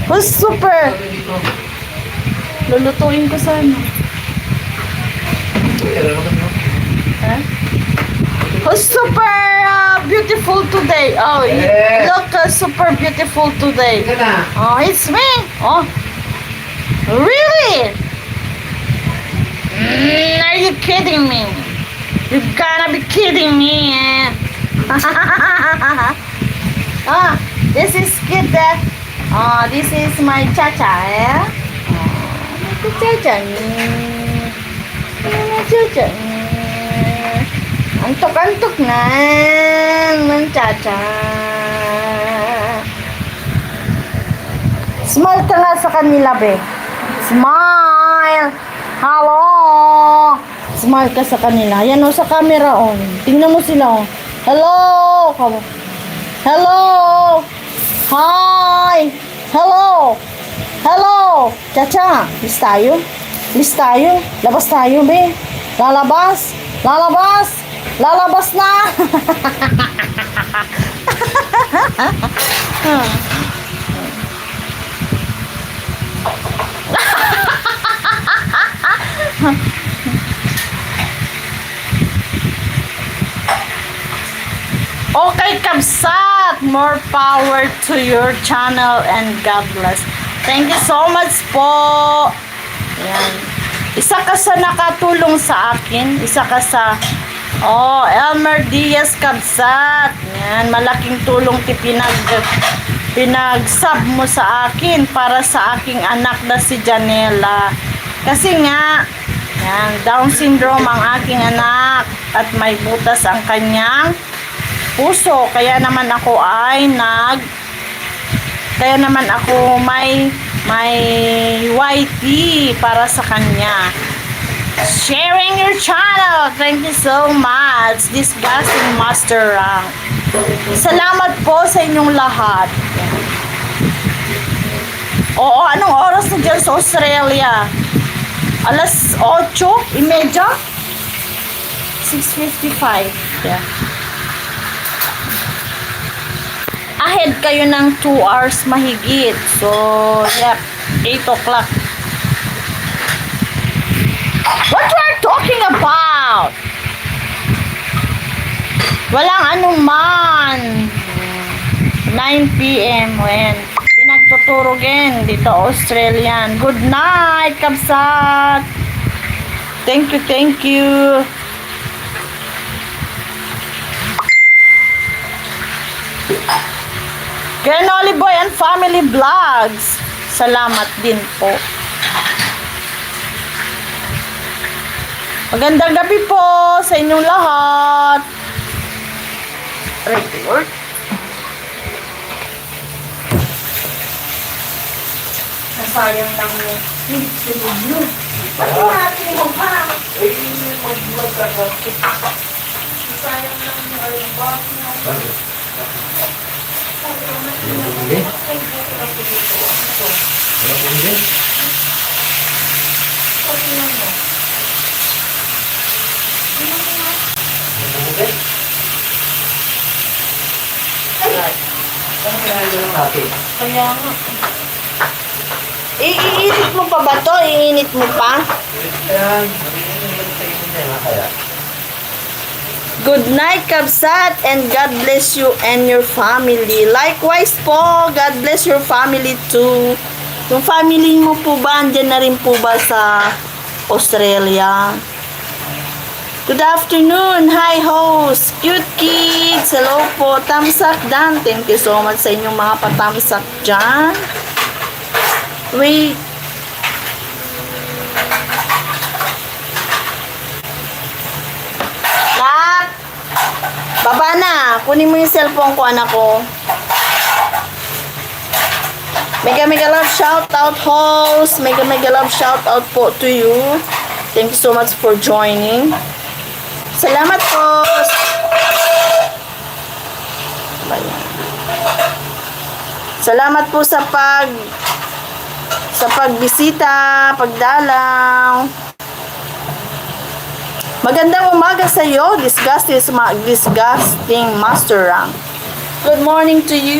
Who's super? Lulutuin ko sana. Huh? Who's super beautiful today? Oh, you look super beautiful today. Oh, it's me. Oh, really? Are you kidding me? You gotta be kidding me. Oh, this is cute. Oh, this is my cha-cha. Eh? Oh, cha-cha. Cha-cha. Antok-antok na ng cha-cha. Smile ka nga sa kanila, be. Smile. Hello. Smile ka sa kanila. Yan o, sa camera on. Tingnan mo sila o. Hello. Hello. Hi. Hello. Hello. Cha-cha. Lis tayo. Lis tayo. Labas tayo, be. Lalabas. Lalabas. Lalabas na. Okay, Kabsat, more power to your channel and God bless. Thank you so much po. Yan. Isa ka sa nakatulong sa akin. Isa ka sa Elmer Diaz Kabsat. Yan, malaking tulong pinag-sub mo sa akin para sa aking anak na si Janela. Kasi nga, yan, Down syndrome ang aking anak at may butas ang kanyang puso. Kaya naman ako may YT para sa kanya. Sharing your channel. Thank you so much. Disgusting Master Rank. Salamat po sa inyong lahat. Oo, anong oras na dyan sa Australia? Alas 8:30? 6:55. Yeah. Ahead kayo ng 2 hours mahigit. So, yep, 8 o'clock. What you are talking about? Walang anuman. 9 p.m. when pinagtuturugin dito Australian. Good night, Kabsat. Thank you, thank you. Granoli Boy and Family Vlogs. Salamat din po. Magandang gabi po sa inyong lahat. Record. Nasayang lang yung silid nyo. Pati natin mo pa. Mag-vlog ka po. Nasayang lang yung alibak na. Hindi? Hindi? Kaya nga. Iinit mo pa ba to? Iinit mo pa? Good night, Kabsat, and God bless you and your family. Likewise po, God bless your family too. Yung family mo po ba, andyan na rin po ba sa Australia? Good afternoon. Hi, host. Cute kids. Hello po. Tamsak Dan. Thank you so much sa inyong mga patamsak dyan. Wait. Nak! Baba na. Kunin mo yung cellphone ko, anak ko. Mega love shout out, host. Mega love shout out po to you. Thank you so much for joining. Salamat po. Salamat po sa pagbisita, pagdalaw. Magandang umaga sa iyo, disgusting Master Rank. Good morning to you.